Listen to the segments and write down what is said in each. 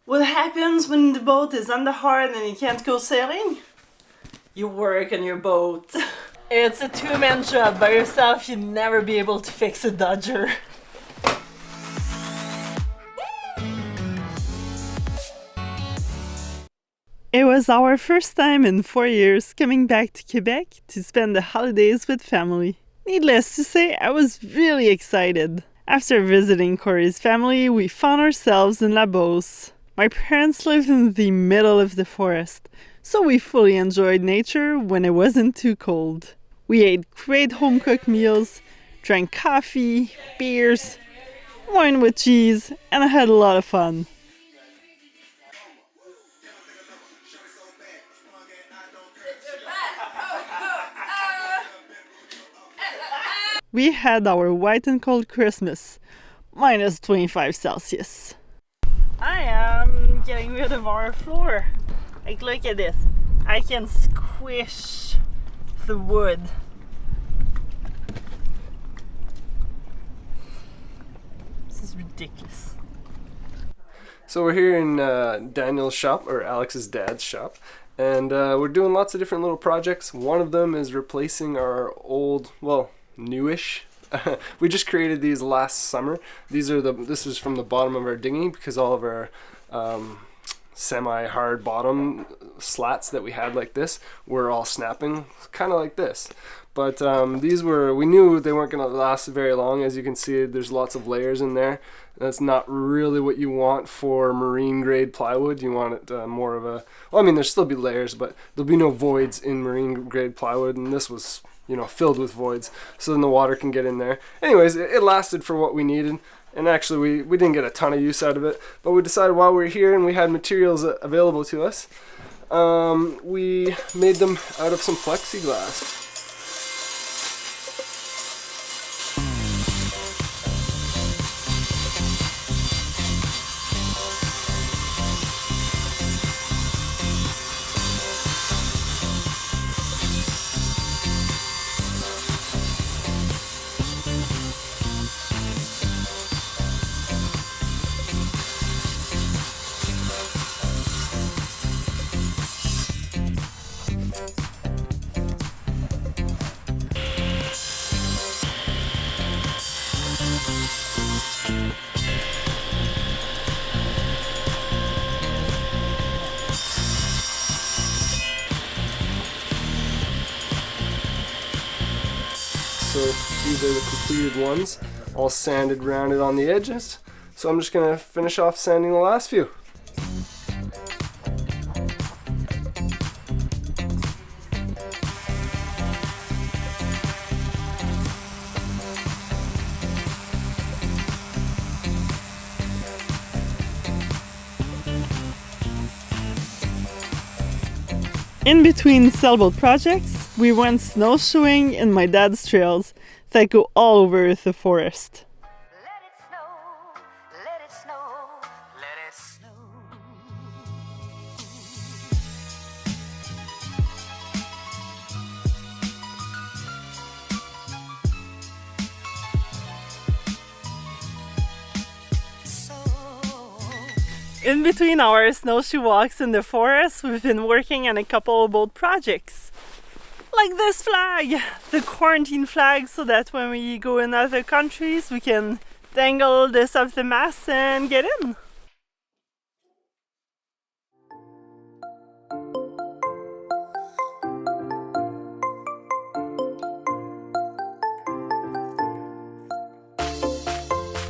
What happens when the boat is under hard and you can't go sailing? You work on your boat. It's a two-man job. By yourself, you'd never be able to fix a dodger. It was our first time in 4 years coming back to Quebec to spend the holidays with family. Needless to say, I was really excited. After visiting Corey's family, we found ourselves in La Beauce. My parents lived in the middle of the forest, so we fully enjoyed nature when it wasn't too cold. We ate great home-cooked meals, drank coffee, beers, wine with cheese, and I had a lot of fun. We had our white and cold Christmas, minus 25 Celsius. I am getting rid of our floor. Like, look at this. I can squish the wood. This is ridiculous. So we're here in Daniel's shop, or Alex's dad's shop, and we're doing lots of different little projects. One of them is replacing our old, well, newish. We just created these last summer. This is from the bottom of our dinghy because all of our semi-hard bottom slats that we had like this were all snapping, kind of like this. But we knew they weren't going to last very long. As you can see, there's lots of layers in there. That's not really what you want for marine grade plywood. You want it more of a, well, I mean, there'll still be layers, but there'll be no voids in marine grade plywood, and this was, you know, filled with voids, so then the water can get in there. Anyways, it lasted for what we needed, and actually we didn't get a ton of use out of it, but we decided while we were here and we had materials available to us, we made them out of some plexiglass. So these are the completed ones, all sanded, rounded on the edges. So I'm just gonna finish off sanding the last few. In between sailboat projects, we went snowshoeing in my dad's trails that go all over the forest. Let it snow, let it snow, let it snow. In between our snowshoe walks in the forest, we've been working on a couple of boat projects. Like this flag, the quarantine flag, so that when we go in other countries we can dangle this off the mast and get in.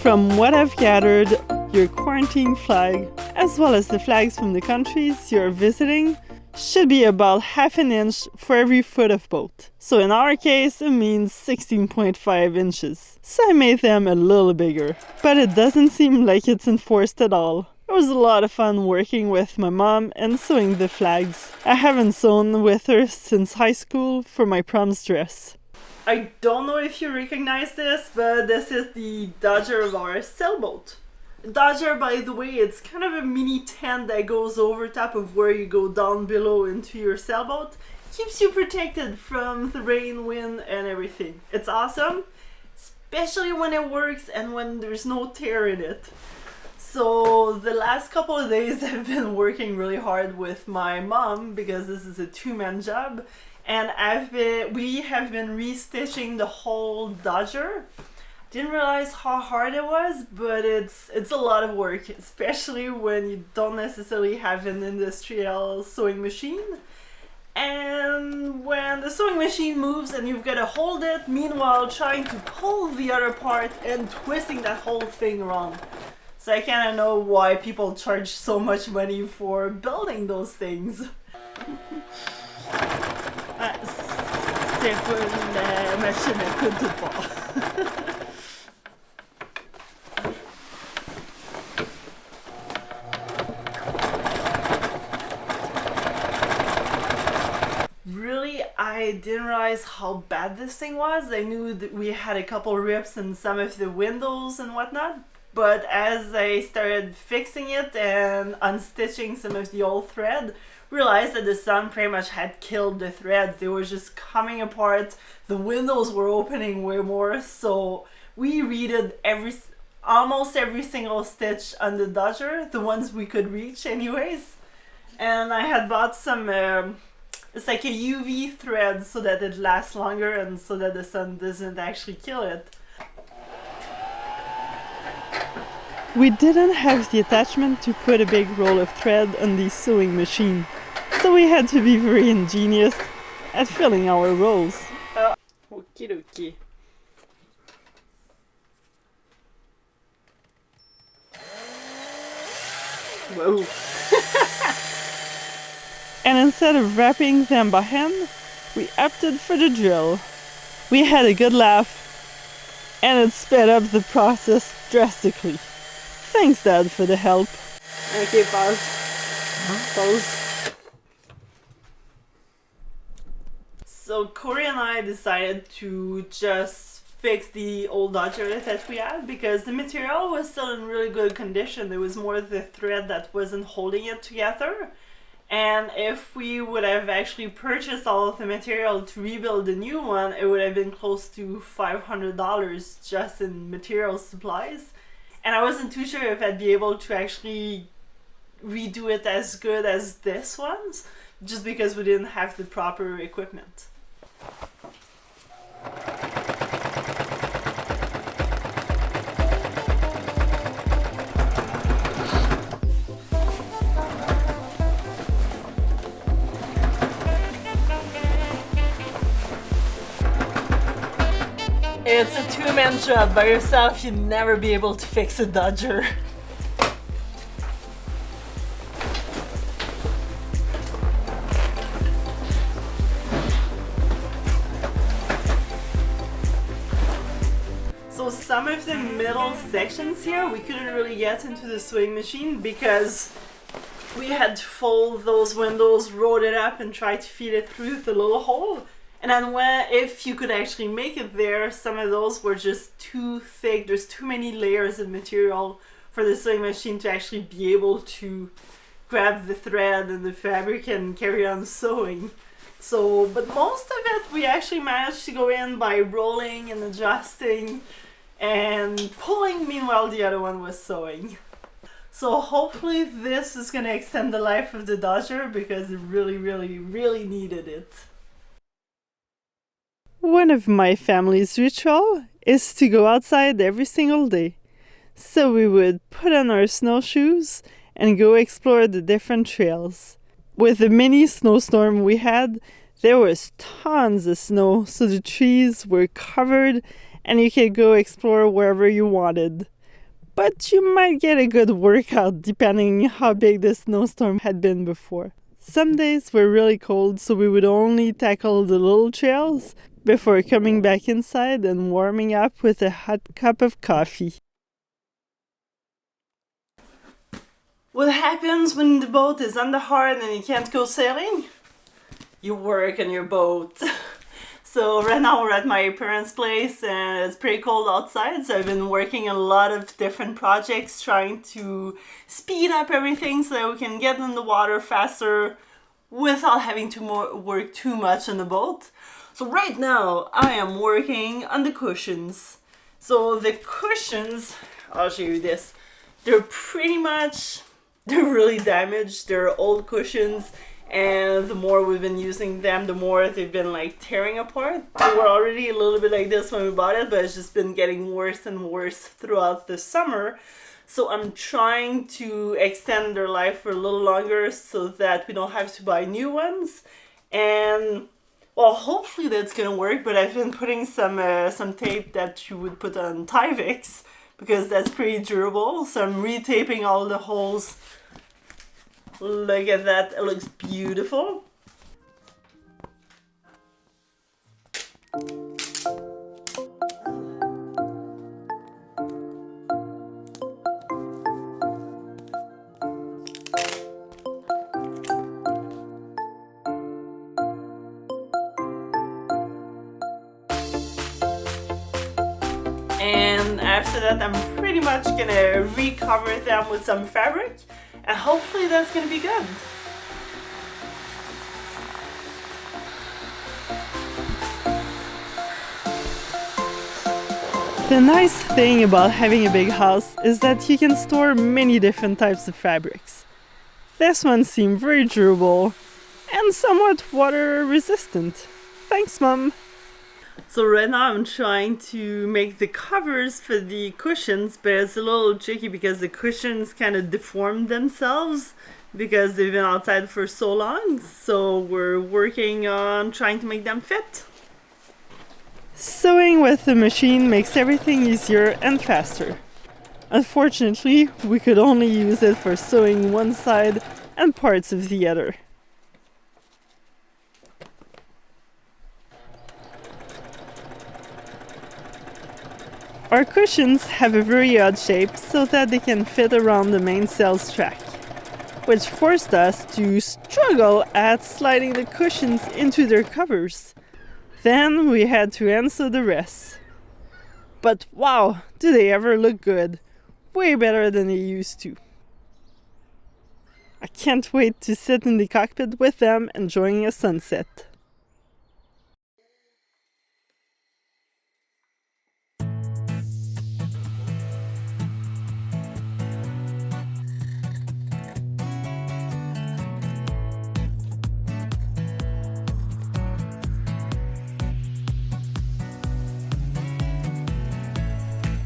From what I've gathered, your quarantine flag, as well as the flags from the countries you're visiting, should be about ½ an inch for every foot of boat. So in our case, it means 16.5 inches. So I made them a little bigger. But it doesn't seem like it's enforced at all. It was a lot of fun working with my mom and sewing the flags. I haven't sewn with her since high school for my prom's dress. I don't know if you recognize this, but this is the Dodger of our sailboat. Dodger, by the way, it's kind of a mini tent that goes over top of where you go down below into your sailboat. Keeps you protected from the rain, wind, and everything. It's awesome, especially when it works and when there's no tear in it. So the last couple of days I've been working really hard with my mom because this is a two-man job, and we have been restitching the whole Dodger. Didn't realize how hard it was, but it's a lot of work, especially when you don't necessarily have an industrial sewing machine. And when the sewing machine moves and you've got to hold it, meanwhile trying to pull the other part and twisting that whole thing around. So I kind of know why people charge so much money for building those things. C'est pas une machine à coudre pas. Really, I didn't realize how bad this thing was. I knew that we had a couple rips in some of the windows and whatnot, but as I started fixing it and unstitching some of the old thread, realized that the sun pretty much had killed the threads. They were just coming apart. The windows were opening way more, so we redid almost every single stitch on the Dodger, the ones we could reach anyways. And I had bought some it's like a UV thread so that it lasts longer and so that the sun doesn't actually kill it. We didn't have the attachment to put a big roll of thread on the sewing machine, so we had to be very ingenious at filling our rolls. Okie dokie. Whoa. And instead of wrapping them by hand, we opted for the drill. We had a good laugh, and it sped up the process drastically. Thanks, Dad, for the help. Okay, pause. Pause. So Corey and I decided to just fix the old Dodger that we had because the material was still in really good condition. There was more the thread that wasn't holding it together. And if we would have actually purchased all of the material to rebuild the new one, it would have been close to $500 just in material supplies. And I wasn't too sure if I'd be able to actually redo it as good as this one's, just because we didn't have the proper equipment. It's a two-man job. By yourself, you'd never be able to fix a Dodger. So some of the middle sections here, we couldn't really get into the sewing machine because we had to fold those windows, roll it up, and try to feed it through the little hole. And then if you could actually make it there, some of those were just too thick. There's too many layers of material for the sewing machine to actually be able to grab the thread and the fabric and carry on sewing. So, but most of it we actually managed to go in by rolling and adjusting and pulling. Meanwhile, the other one was sewing. So hopefully this is gonna extend the life of the Dodger because it really, really, really needed it. One of my family's ritual is to go outside every single day. So we would put on our snowshoes and go explore the different trails. With the mini snowstorm we had, there was tons of snow, so the trees were covered and you could go explore wherever you wanted. But you might get a good workout depending how big the snowstorm had been before. Some days were really cold, so we would only tackle the little trails before coming back inside and warming up with a hot cup of coffee. What happens when the boat is under hard and you can't go sailing? You work on your boat. So right now we're at my parents' place and it's pretty cold outside, so I've been working on a lot of different projects trying to speed up everything so that we can get in the water faster without having to work too much on the boat. So right now I am working on the cushions. So the cushions, I'll show you this. they're really damaged. They're old cushions, and the more we've been using them, the more they've been like tearing apart. They were already a little bit like this when we bought it, but it's just been getting worse and worse throughout the summer. So I'm trying to extend their life for a little longer so that we don't have to buy new ones. And well, hopefully that's gonna work, but I've been putting some tape that you would put on Tyvix because that's pretty durable. So I'm retaping all the holes. Look at that, it looks beautiful. And after that, I'm pretty much gonna recover them with some fabric, and hopefully that's gonna be good. The nice thing about having a big house is that you can store many different types of fabrics. This one seemed very durable and somewhat water resistant. Thanks, Mom! So right now I'm trying to make the covers for the cushions, but it's a little tricky because the cushions kind of deformed themselves because they've been outside for so long. So we're working on trying to make them fit. Sewing with the machine makes everything easier and faster. Unfortunately, we could only use it for sewing one side and parts of the other. Our cushions have a very odd shape so that they can fit around the main sails track, which forced us to struggle at sliding the cushions into their covers. Then we had to answer the rest. But wow, do they ever look good! Way better than they used to. I can't wait to sit in the cockpit with them enjoying a sunset.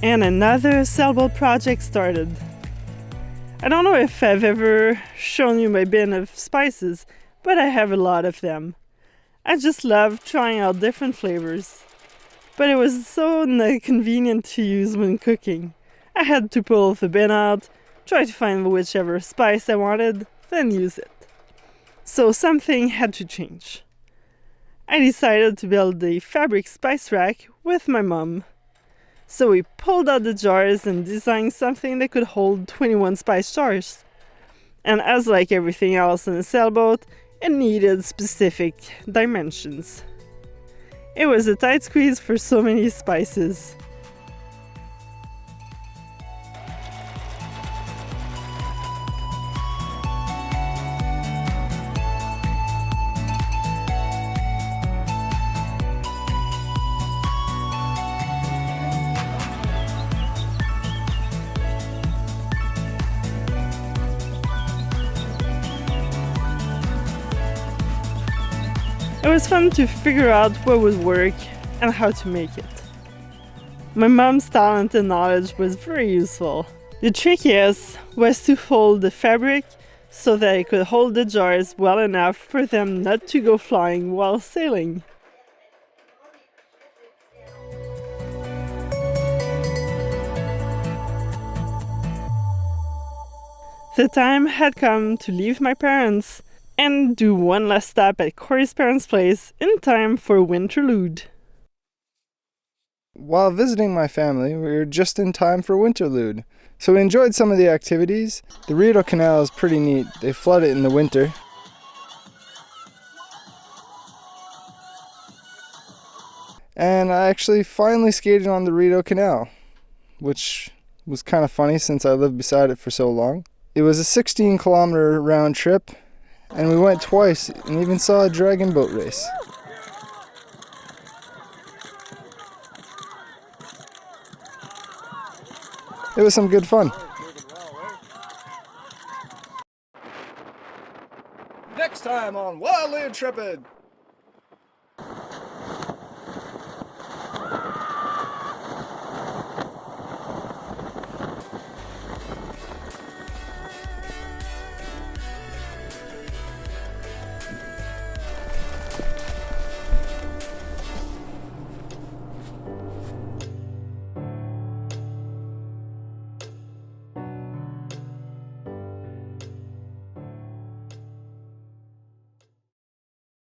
And another sailboat project started. I don't know if I've ever shown you my bin of spices, but I have a lot of them. I just love trying out different flavors. But it was so convenient to use when cooking. I had to pull the bin out, try to find whichever spice I wanted, then use it. So something had to change. I decided to build the fabric spice rack with my mom. So we pulled out the jars and designed something that could hold 21 spice jars. And as like everything else in a sailboat, it needed specific dimensions. It was a tight squeeze for so many spices. It was fun to figure out what would work and how to make it. My mom's talent and knowledge was very useful. The trickiest was to fold the fabric so that it could hold the jars well enough for them not to go flying while sailing. The time had come to leave my parents and do one last stop at Corey's parents' place in time for Winterlude. While visiting my family, we were just in time for Winterlude, so we enjoyed some of the activities. The Rideau Canal is pretty neat. They flood it in the winter. And I actually finally skated on the Rideau Canal, which was kind of funny since I lived beside it for so long. It was a 16-kilometer round trip, and we went twice and even saw a dragon boat race. It was some good fun. Next time on Wildly Intrepid.